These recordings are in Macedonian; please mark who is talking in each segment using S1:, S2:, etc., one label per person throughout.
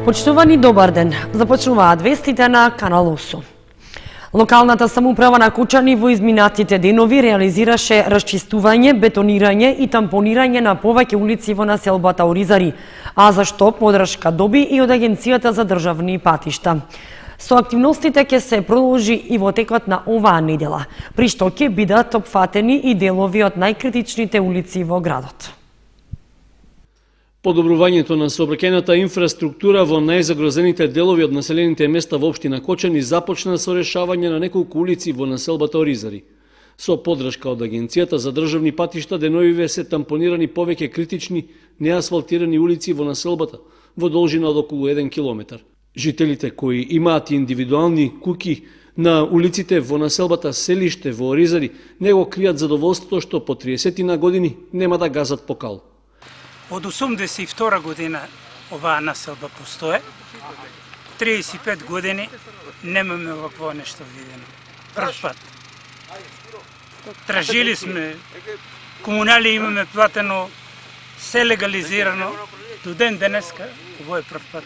S1: Почитувани, добар ден. Започнуваат вестите на Канал 8. Локалната самоуправа на Кочани во изминатите денови реализираше расчистување, бетонирање и тампонирање на повеќе улици во населбата Оризари, а за што подршка доби и од Агенцијата за државни патишта. Со активностите ќе се продолжи и во текот на оваа недела, при што ќе бидат опфатени и делови од најкритичните улици во градот.
S2: Подобрувањето на сообраќајната инфраструктура во најзагрозените делови од населените места во општина Кочани започна со решавање на неколку улици во населбата Оризари. Со подршка од Агенцијата за државни патишта деновиве се тампонирани повеќе критични неасфалтирани улици во населбата во должина од околу 1 километар. Жителите кои имаат индивидуални куќи на улиците во населбата Селиште во Оризари не го кријат задоволството што по 30 на години нема да газат по кал.
S3: Од 82 година оваа населба постоje. 35 години немаме овакво нешто видено. Прв пат. Тражили сме, комунали имаме платено, се легализирано. До ден денеска, ово е прв пат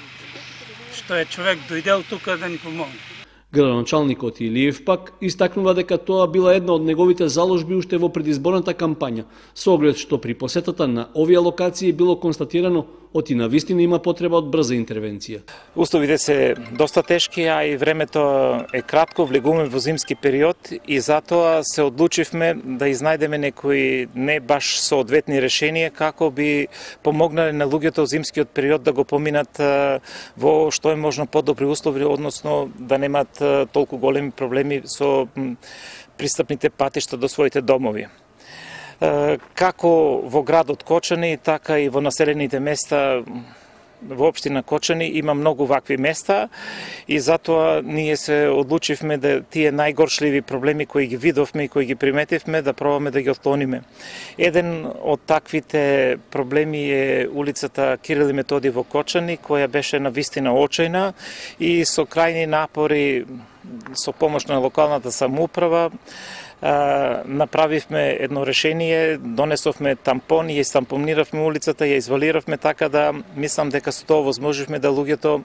S3: што е човек дојдел тука да ни помогне.
S2: Градоначалникот Илиев пак истакнува дека тоа била една од неговите заложби уште во предизборната кампања, со оглед што при посетата на овие локации било констатирано оти навистина има потреба од брза интервенција.
S4: Условите се доста тешки, а и времето е кратко, влегуваме во зимски период и затоа се одлучивме да изнајдеме некои не баш соодветни решенија како би помогнале на луѓето во зимскиот период да го поминат во што е можно подобри услови, односно да немат толку големи проблеми со пристапните патишта до своите домови. Како во градот Кочани, така и во населените места во општина Кочани има многу вакви места и затоа ние се одлучивме да тие најгоршливи проблеми кои ги видовме и кои ги приметивме да пробаме да ги отклониме. Еден од таквите проблеми е улицата Кирил и Методи во Кочани, која беше навистина очајна и со крајни напори со помош на локалната самоуправа направивме едно решение, донесовме тампон и ја тампониравме улицата, ја извалиравме така да мислам дека со тоа возможивме да луѓето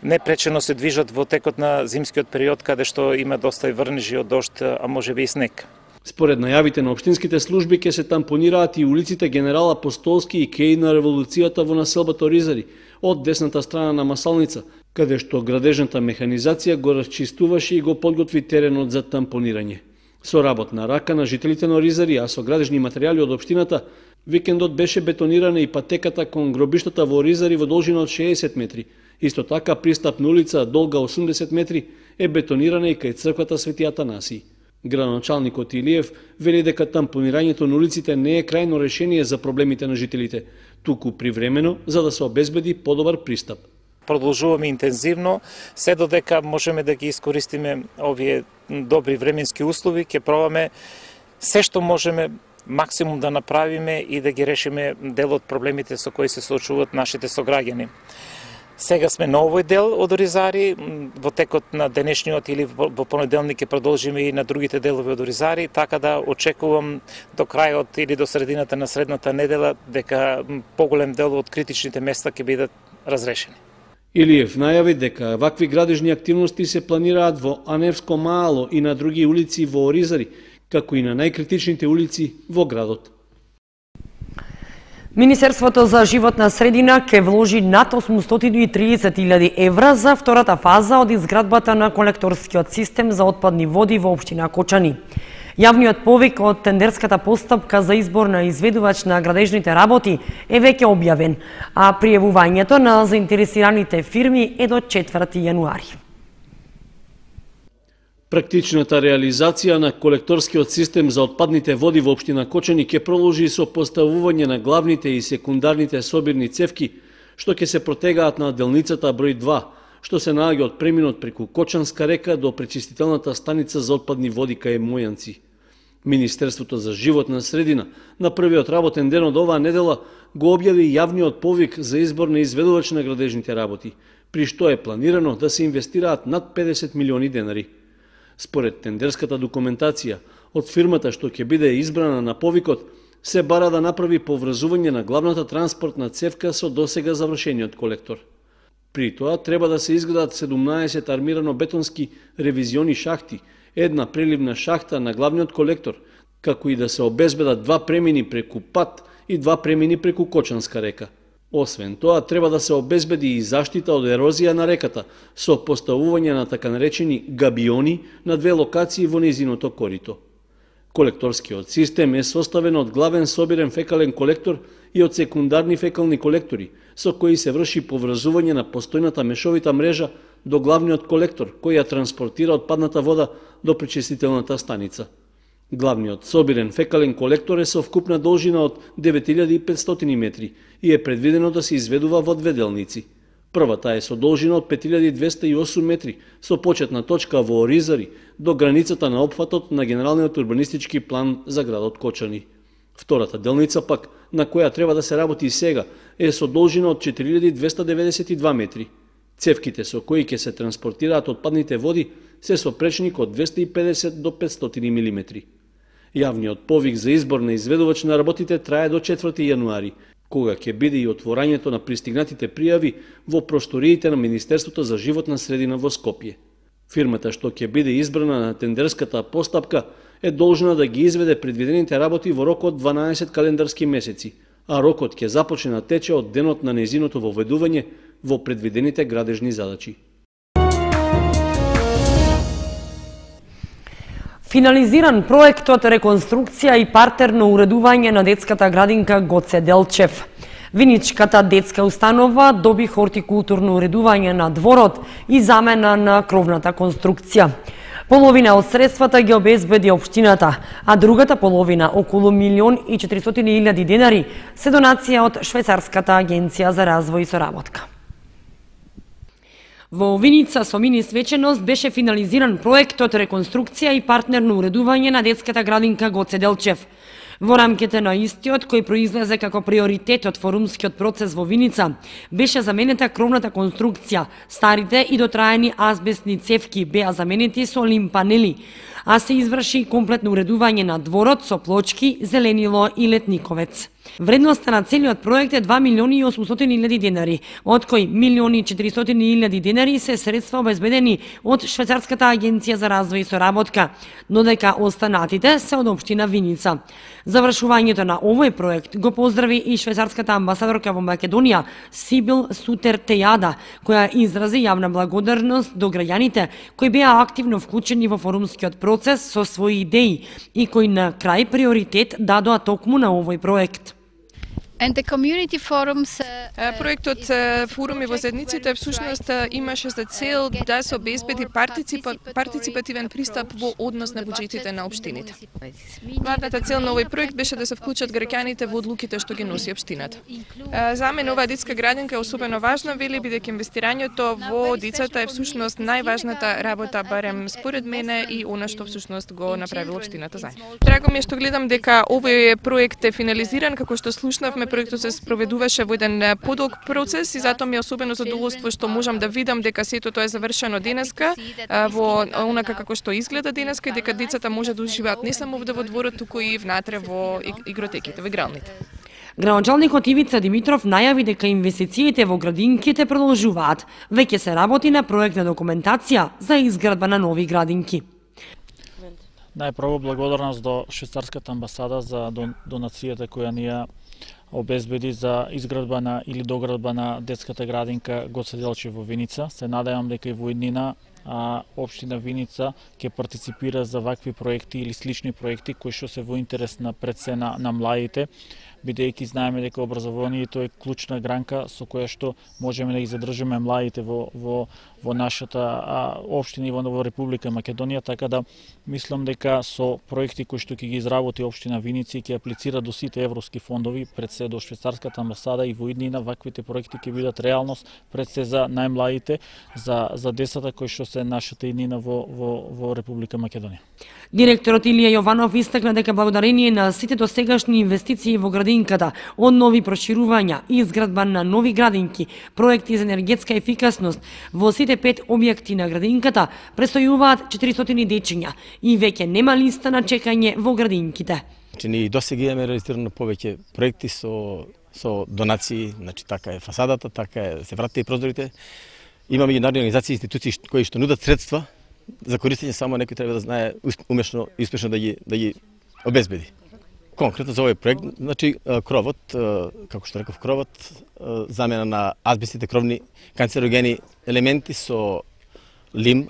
S4: непречено се движат во текот на зимскиот период каде што има доста и врнежи од дожд, а можеби и снег.
S2: Според најавите на општинските служби ќе се тампонираат и улиците Генерал Апостолски и Кеј на револуцијата во населбата Оризари од десната страна на Масалница, каде што градежната механизација го расчистуваше и го подготви теренот за тампонирање. Со работна рака на жителите на Оризари, а со градежни материјали од општината, викендот беше бетонирана и патеката кон гробиштата во Оризари во должина од 60 метри. Исто така пристапна улица долга 80 метри е бетонирана и кај црквата Свети Атанасий. Градоначалникот Илиев вели дека тампонирањето на улиците не е крајно решение за проблемите на жителите, туку привремено за да се обезбеди подобар пристап.
S4: Продолжуваме интензивно, се додека можеме да ги искористиме овие добри временски услови, ќе пробаме се што можеме максимум да направиме и да ги решиме дел од проблемите со кои се соочуваат нашите сограѓани. Сега сме на овој дел од Оризари, во текот на денешниот или во понеделник ќе продолжиме и на другите делови од Оризари, така да очекувам до крајот или до средината на средната недела дека поголем дел од критичните места ќе бидат разрешени.
S2: Илиев најави дека вакви градежни активности се планираат во Аневско Маало и на други улици во Оризари, како и на најкритичните улици во градот.
S1: Министерството за животна средина ќе вложи над 830.000 евра за втората фаза од изградбата на колекторскиот систем за отпадни води во општина Кочани. Јавниот повик од тендерската постапка за избор на изведувач на градежните работи е веќе објавен, а пријавувањето на заинтересираните фирми е до 4 јануари.
S2: Практичната реализација на колекторскиот систем за отпадните води во општина Кочани ќе продолжи со поставување на главните и секундарните собирни цевки, што ќе се протегаат на делницата број 2, што се наоѓа од преминот преку Кочанска река до пречистителната станица за отпадни води кај Мојанци. Министерството за животна средина на првиот работен ден од оваа недела го објави јавниот повик за избор на изведувач на градежните работи, при што е планирано да се инвестираат над 50 милиони денари. Според тендерската документација, од фирмата што ќе биде избрана на повикот, се бара да направи поврзување на главната транспортна цевка со досега завршениот колектор. При тоа треба да се изградат 17 армирано-бетонски ревизиони шахти, една преливна шахта на главниот колектор, како и да се обезбедат 2 премини преку пат и 2 премини преку Кочанска река. Освен тоа, треба да се обезбеди и заштита од ерозија на реката со поставување на така наречени габиони на 2 локации во незиното корито. Колекторскиот систем е составен од главен собирен фекален колектор и од секундарни фекални колектори, со кои се врши поврзување на постојната мешовита мрежа до главниот колектор, кој ја транспортира отпадната вода до пречистителната станица. Главниот собирен фекален колектор е со вкупна должина од 9500 метри и е предвидено да се изведува во 2 делници. Првата е со должина од 5208 метри, со почетна точка во Оризари, до границата на опфатот на Генералниот урбанистички план за градот Кочани. Втората делница пак, на која треба да се работи сега, е со должина од 4292 метри. Цевките со кои ќе се транспортираат отпадните води се со пречник од 250 до 500 мм. Јавниот повик за избор на изведувач на работите трае до 4 јануари, кога ќе биде и отворањето на пристигнатите пријави во просториите на Министерството за животна средина во Скопје. Фирмата што ќе биде избрана на тендерската постапка е должна да ги изведе предвидените работи во рок од 12 календарски месеци, а рокот ќе започне да тече од денот на незиното воведување во предвидените градежни задачи.
S1: Финализиран проектот реконструкција и партерно уредување на детската градинка Гоце Делчев. Виничката детска установа доби хортикултурно уредување на дворот и замена на кровната конструкција. Половина од средствата ги обезбеди општината, а другата половина, околу 1.400.000 денари, се донација од Швајцарската агенција за развој и соработка. Во Виница со мини свеченост беше финализиран проектот реконструкција и партнерно уредување на детската градинка Гоце Делчев. Во рамките на истиот, кој произлезе како приоритет од форумскиот процес во Виница, беше заменета кровната конструкција, старите и дотраени азбестни цевки беа заменети со лим панели, а се изврши комплетно уредување на дворот со плочки, зеленило и летниковец. Вредноста на целиот проект е 2.800.000 денари, од кои 1.400.000 денари се средства обезбедени од Швајцарската агенција за развој и соработка, но дека останатите се од општина Виница. Завршувањето на овој проект го поздрави и швајцарската амбасадорка во Македонија Сибил Сутер Тејада, која изрази јавна благодарност до граѓаните кои беа активно вклучени во форумскиот процес со своји идеи и кои на крај приоритет дадоа токму на овој проект.
S5: Проектот Форуми во заедниците всушност имаше за цел да се обезбеди партиципативен пристап во однос на буџетите на општините. Главната цел на овој проект беше да се вклучат граѓаните во одлуките што ги носи општината. За мене оваа детска градинка е особено важна, вели, бидејќи инвестирањето во децата е всушност најважната работа, барем според мене, и она што всушност го направила општината заедно. Драго ми е што гледам дека овој проект е финализиран, како што слушнавме. Проектот се спроведуваше во еден подолг процес и затоа ми е особено задоволство што можам да видам дека сето тоа е завршено денеска во онака како што изгледа денеска и дека децата може да уживаат не само овде во дворот, туку и внатре во игротеките, во игралните.
S1: Градоначалникот Ивица Димитров најави дека инвестициите во градинките продолжуваат. Веќе се работи на проектна документација за изградба на нови градинки.
S6: Најпрво благодарност до Швајцарската амбасада за донацијата која ни ја обезбеди за изградба на или доградба на детската градинка Гоце Делчев во Виница. Се надевам дека и во иднина општина Виница ќе партиципира за вакви проекти или слични проекти кои што се во интерес на пред се на младите, бидејќи знаеме дека образованието е клучна гранка со која што можеме да ги задржиме младите во нашата општина и во Република Македонија, така да мислам дека со проекти кои што ќе ги изработи општина Виница и ќе аплицира до сите европски фондови, пред се до Швајцарската амбасада, и во иднина ваквите проекти ќе бидат реалност пред се за најмладите, за децата кои што се нашата иднина во Република Македонија.
S1: Директорот Илија Јованов истакна дека благодарение на сите досегашни инвестиции во градинката, од нови проширувања и изградба на нови градинки, проекти за енергетска ефикасност, во сите 5 објекти на градинката престојуваат 400 дечиња и веќе нема листа на чекање во градинките.
S7: Ние досега имаме реализирано повеќе проекти со со донации, значи така е фасадата, така е се вратите и прозорите. Има меѓународни организации и институции кои што нудат средства за користење, само некој треба да знае умешно и успешно да ги обезбеди. Конкретно за овој проект, значи кровот, како што реков, кровот, замена на азбестите кровни канцерогени елементи со лим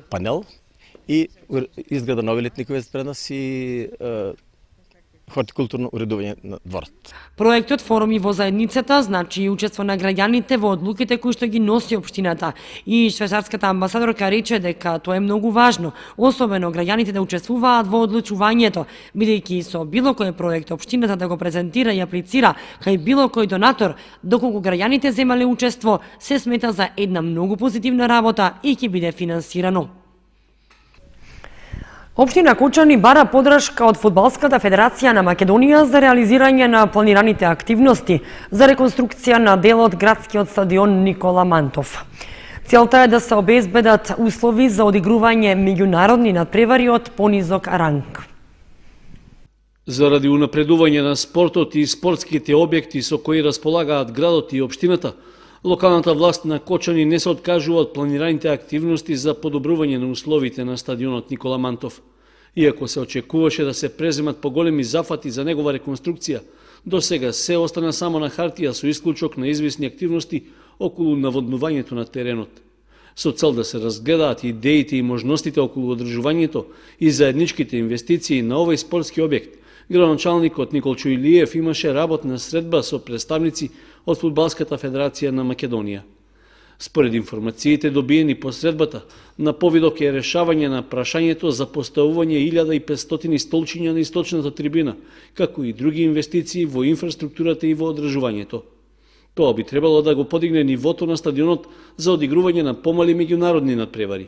S7: панел и изграда нови летникови пред нас и хортикултурно уредување на дворот.
S1: Проектот Форуми во заедницата значи и учество на граѓаните во одлуките кои што ги носи општината, и швајцарската амбасадорка рече дека тоа е многу важно, особено граѓаните да учествуваат во одлучувањето, бидејќи со било кој проект општината да го презентира и аплицира кај било кој донатор, доколку граѓаните земале учество, се смета за една многу позитивна работа и ќе биде финансирано. Општина Кочани бара подршка од Фудбалската федерација на Македонија за реализирање на планираните активности за реконструкција на делот градскиот стадион Никола Мантов. Целта е да се обезбедат услови за одигрување меѓународни надпревари од понизок ранг.
S2: Заради унапредување на спортот и спортските објекти со кои располагаат градот и општината, локалната власт на Кочани не се откажува од планираните активности за подобрување на условите на стадионот Никола Мантов. Иако се очекуваше да се преземат поголеми зафати за негова реконструкција, до сега се остана само на хартија со исклучок на извисни активности околу наводнувањето на теренот. Со цел да се разгледаат идеите и можностите околу одржувањето и заедничките инвестиции на овој спортски објект, градоначалникот Николчо Илиев имаше работна средба со представници од Фудбалската федерација на Македонија. Според информациите добиени по средбата, на повидок е решавање на прашањето за поставување 1500 столчиња на источната трибина, како и други инвестиции во инфраструктурата и во одржувањето. Тоа би требало да го подигне нивото на стадионот за одигрување на помали меѓународни надпревари.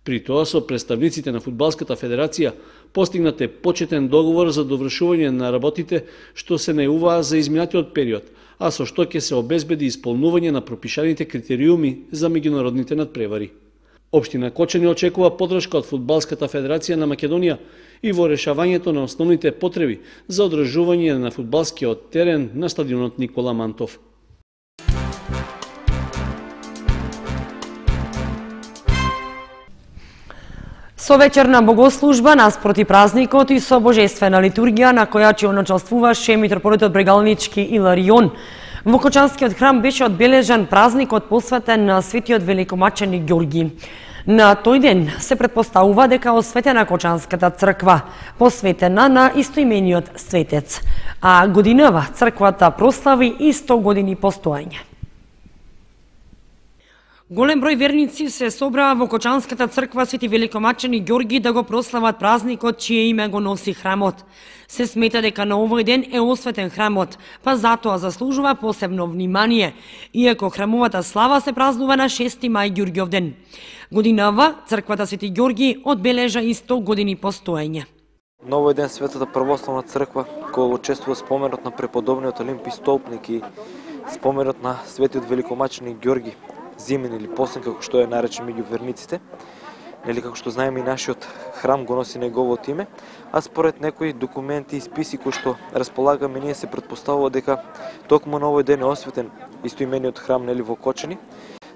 S2: При тоа со представниците на Фудбалската федерација постигнат е почетен договор за довршување на работите што се најуваа за изминатиот период, а со што ќе се обезбеди исполнување на пропишаните критериуми за меѓународните надпревари. Општина Кочани очекува подршка од Фудбалската федерација на Македонија и во решавањето на основните потреби за одржување на фудбалскиот терен на стадионот Никола Мантов.
S1: Со вечерна богослужба наспроти празникот и со божествена литургија на која ќе начествуваше митрополитот Брегалнички Иларион, во Кочанскиот храм беше одбележан празникот посветен на светиот великомаченик Ѓорги. На тој ден се претпоставува дека осветена Кочанската црква, посветена на истоимениот светец, а годинава црквата прослави и 100 години постоење. Голем број верници се собраа во Кочанската црква Свети Великомаченик Ѓорги да го прослават празникот чие име го носи храмот. Се смета дека на овој ден е осветен храмот, па затоа заслужува посебно внимание, иако храмовата слава се празнува на 6 мај Ѓурѓов ден. Годинава црквата Свети Ѓорги одбележа и 100 години постоење.
S8: На овој ден Светата православна црква, која го чествува споменот на преподобниот Олимпи Столпник и споменот на Светиот Великомаченик Ѓорги, Зимен или Посен, како што е наречен меѓу верниците, нели како што знаеме и нашиот храм го носи неговото име, а според некои документи и списи кои што располагаме, ние се претпоставува дека токму на овој ден е осветен истоимениот храм нели во Кочани.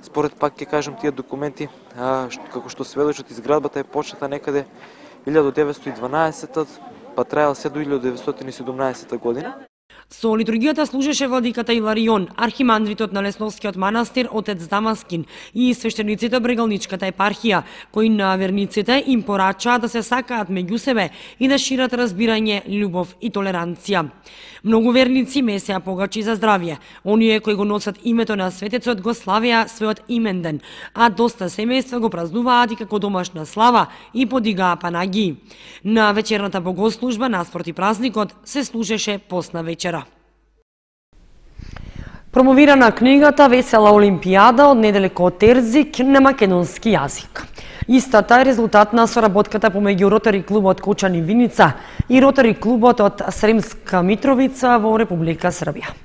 S8: Според пак ќе кажам тие документи, како што сведочат, изградбата е почната некаде 1912, па траел се до 1917 година.
S1: Со литургијата служеше владиката Иларион, архимандритот на Лесновскиот манастир отец Дамаскин и свештениците Брегалничката епархија, кои на верниците им порачаа да се сакаат меѓу себе и да шират разбирање, љубов и толеранција. Многу верници месеа погачи за здравје. Оние кои го носат името на светецот го славеа својот имен ден, а доста семејства го празнуваат и како домашна слава и подигаа панагии. На вечерната богослужба наспроти празникот се служеше постна вечера. Промовирана книгата Весела Олимпијада од неделеко Терзик на македонски јазик. Истата е резултат на соработката помеѓу Ротари клубот Кочани Виница и Ротари клубот од Сремска Митровица во Република Србија.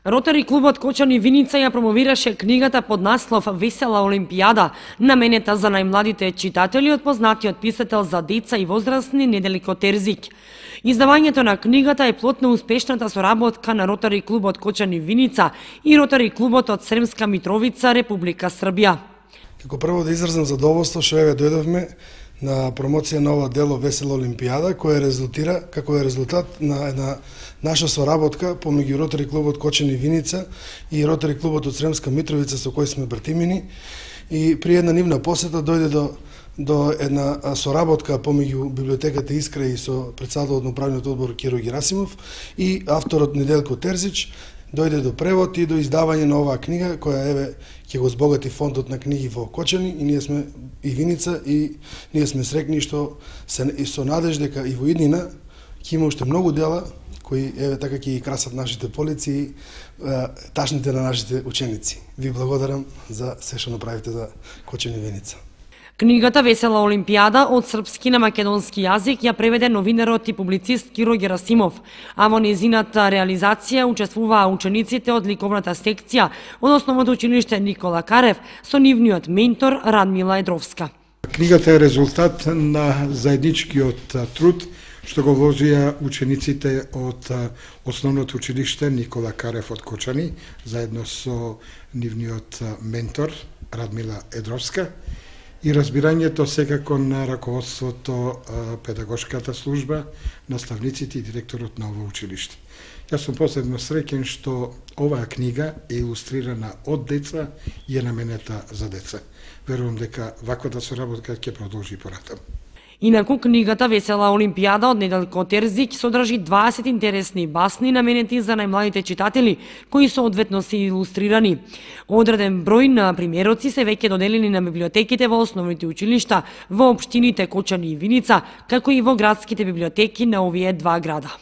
S1: Ротари клубот Кочани Виница ја промовираше книгата под наслов Весела Олимпијада, наменета за најмладите читатели од познатиот писател за деца и возрастни Неделико Терзик. Издавањето на книгата е плод на успешната соработка на Ротари клубот Кочани Виница и Ротари клубот од Сремска Митровица, Република Србија.
S9: Како прво да изразам задоволство што еве дојдовме на промоција на ова дело Весела Олимпијада, која резултира како е резултат на една наша соработка помеѓу Ротари клубот Кочани Виница и Ротари клубот од Сремска Митровица со кој сме братимини, и при една нивна посета дојде до една соработка помеѓу библиотеката Искра и со председателот на управниот одбор Киро Герасимов и авторот Неделко Терзич, дојде до превод и до издавање на оваа книга, која еве ќе го збогати фондот на книги во Кочани, и ние сме и Виница, и ние сме срекни што со надеж дека и во иднина ќе има уште многу дела кои еве така ќе ги красат нашите полици и ташните на нашите ученици. Ви благодарам за се што направите за Кочани Виница.
S1: Книгата Весела Олимпијада од српски на македонски јазик ја преведе новинарот и публицист Киро Герасимов, а во незината реализација учествуваа учениците од ликовната секција од Основното училиште Никола Карев со нивниот ментор Радмила Едровска.
S10: Книгата е резултат на заедничкиот труд што го вложија учениците од Основното училиште Никола Карев од Кочани, заедно со нивниот ментор Радмила Едровска, и разбирањето секако на раководството, педагошката служба, наставниците и директорот на ова училиште. Јас сум посебно среќен што оваа книга е илустрирана од деца и е наменета за деца. Верувам дека ваквата соработка ќе продолжи поратаму.
S1: Инаку, книгата Весела Олимпијада од Неделко Терзик содржи 20 интересни басни наменети за најмладите читатели, кои соодветно се илустрирани. Одреден број на примероци се веќе доделени на библиотеките во основните училишта, во општините Кочани и Виница, како и во градските библиотеки на овие два града.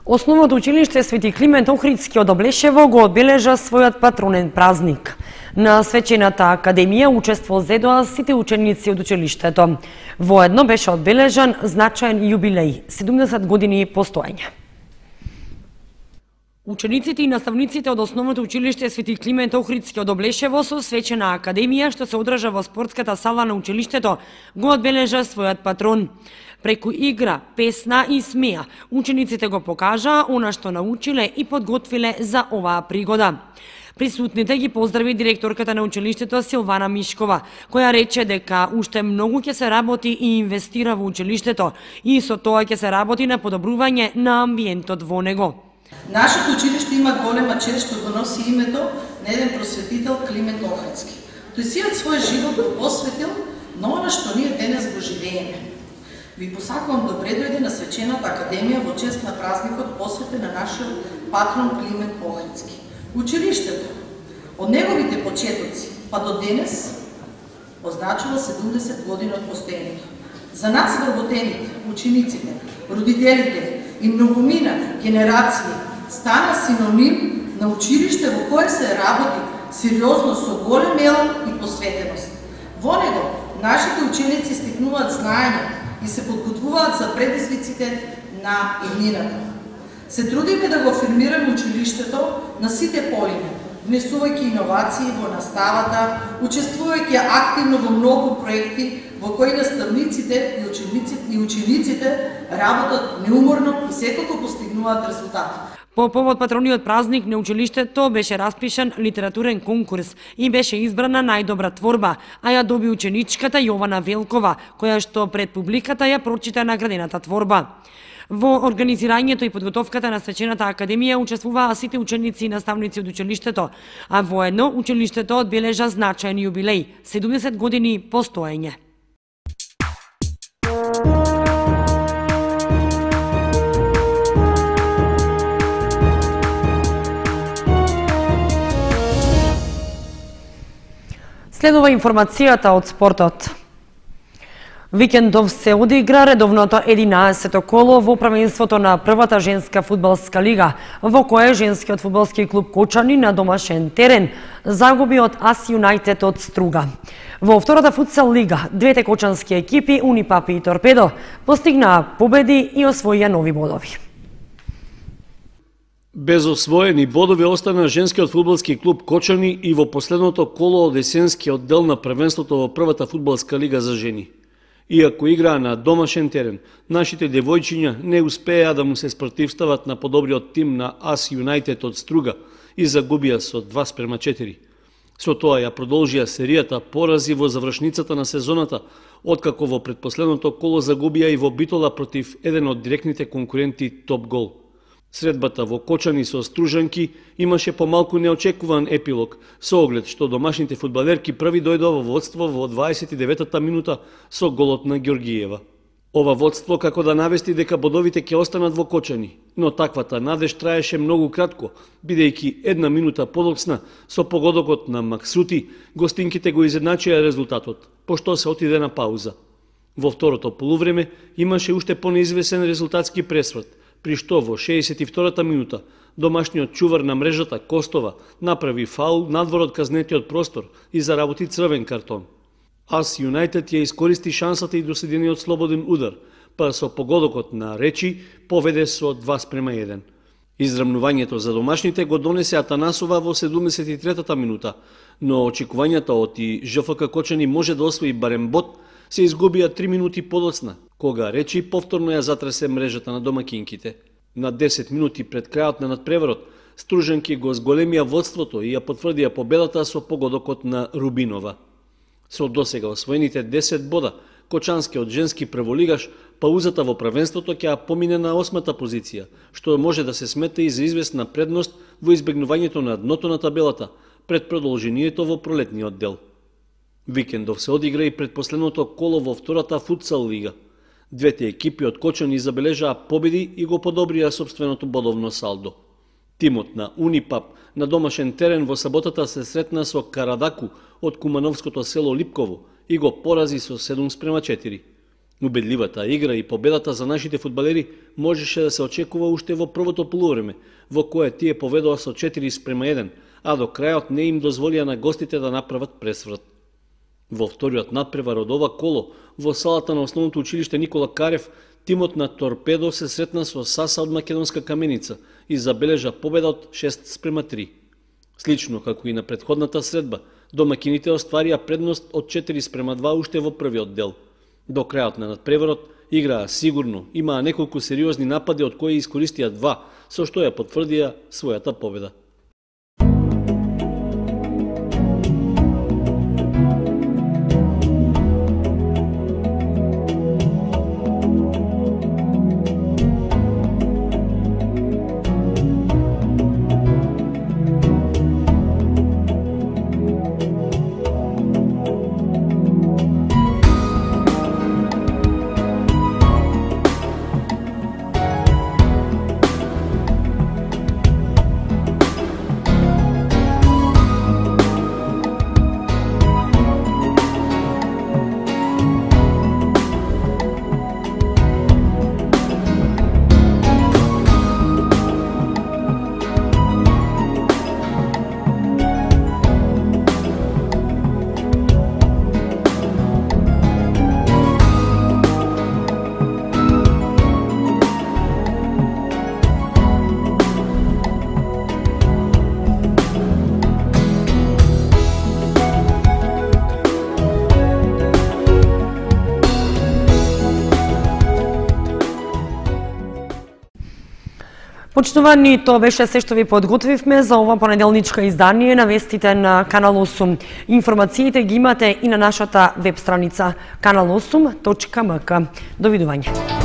S1: Основното училиште Свети Климент Охридски од Облешево го одбележа својот патронен празник. На свечената академија учество зедоа сите ученици од училиштето. Воедно беше одбележан значаен јубилеј – 70 години постоење. Учениците и наставниците од Основното училиште Свети Климент Охридски од Облешево со свечена академија што се одржа во спортската сала на училиштето го одбележа својот патрон. Преку игра, песна и смеа, учениците го покажаа она што научиле и подготвиле за оваа пригода. Присутните ги поздрави директорката на училиштето Силвана Мишкова, која рече дека уште многу ќе се работи и инвестира во училиштето и со тоа ќе се работи на подобрување на амбиентот во него.
S11: Нашето училиште има голема чест што го носи името на еден просветител Климент Охридски. Тој сиот свој живот го посветил на она што ние денес го живееме. Ви посакувам добре дојде на свечената академија во чест на празникот посветен на нашиот патрон Климент Охридски. Училиштето од неговите почетоци па до денес означува 70 години од постоењето. За нас вработените, учениците, родителите и многумина генерации стана синоним на училиште во кое се работи сериозно со голем елам и посветеност. Во него нашите ученици стекнуваат знаење и се подготвуваат за предизвиците на иднината. Се трудиме да го афирмираме училиштето на сите полиња, внесувајќи иновации во наставата, учествувајќи активно во многу проекти во кои наставниците и учениците работат неуморно и секако постигнуваат резултати.
S1: По повод патрониот празник на училиштето беше распишан литературен конкурс и беше избрана најдобра творба, а ја доби ученичката Јована Велкова, која што пред публиката ја прочита наградената творба. Во организирањето и подготовката на свечената академија учествуваа сите ученици и наставници од училиштето, а воедно училиштето одбележа значаен јубилеј – 70 години постоење. Следува информацијата од спортот. Викендов се одигра редовното 11-то коло во првенството на првата женска фудбалска лига, во кое женскиот фудбалски клуб Кочани на домашен терен загуби од АС Юнајтед од Струга. Во втората футсал лига, двете кочански екипи, Унипап и Торпедо, постигнаа победи и освоија нови бодови.
S2: Без освоени бодови остана женскиот фудбалски клуб Кочани и во последното коло од есенскиот дел на првенството во првата фудбалска лига за жени. Иако играа на домашен терен, нашите девојчиња не успеа да му се спротивстават на подобриот тим на АС Юнајтед од Струга и загубија со 2:4. Со тоа ја продолжија серијата порази во завршницата на сезоната, откако во предпоследното коло загубија и во битола против еден од директните конкуренти Топ Гол. Средбата во Кочани со стружанки имаше помалку неочекуван епилог, со оглед што домашните фудбалерки први дојдоа во водство во 29-та минута со голот на Ѓоргиева. Ова водство како да навести дека бодовите ќе останат во Кочани, но таквата надеж траеше многу кратко, бидејќи една минута подоцна со погодокот на Максути, гостинките го изедначија резултатот, пошто се отиде на пауза. Во второто полувреме имаше уште понеизвесен резултатски пресврт, при што во 62-та минута домашниот чувар на мрежата Костова направи фаул надвор од казнетиот простор и заработи црвен картон. АС Юнајтед ја искористи шансата и до следениот слободен удар, па со погодокот на Речи поведе со 2:1. Израмнувањето за домашните го донесе Атанасова во 73-та минута, но очекувањата од и ЖФК Кочани може да освои барем бод се изгубија 3 минути подоцна, кога Речи повторно ја затресе мрежата на домакинките. На 10 минути пред крајот на надпреварот, стружанки го зголемија водството и ја потврдија победата со погодокот на Рубинова. Со досега освоените 10 бода, кочанскиот женски прволигаш паузата во првенството ќе помине на 8-та позиција, што може да се смета и за известна предност во избегнувањето на дното на табелата пред продолжението во пролетниот дел. Викендов се одигра и предпоследното коло во втората футсал лига. Двете екипи од Кочани забележаа победи и го подобрија собственото бодовно салдо. Тимот на Унипап на домашен терен во саботата се сретна со Карадаку од кумановското село Липково и го порази со 7:4. Убедливата игра и победата за нашите фудбалери можеше да се очекува уште во првото полувреме, во кое тие поведоа со 4:1, а до крајот не им дозволија на гостите да направат пресврт. Во вториот надпревар од ова коло, во салата на основното училиште Никола Карев, тимот на Торпедо се сретна со Саса од Македонска Каменица и забележа победа од 6:3. Слично како и на претходната средба, домакините остварија предност од 4:2 уште во првиот дел. До крајот на надпреварот играа сигурно, имаа неколку сериозни напади од кои искористија 2, со што ја потврдија својата победа.
S1: Почитувани, тоа беше се што ви подготвивме за ова понеделничко издание на вестите на Канал 8. Информациите ги имате и на нашата веб страница kanal8.mk. Довидување.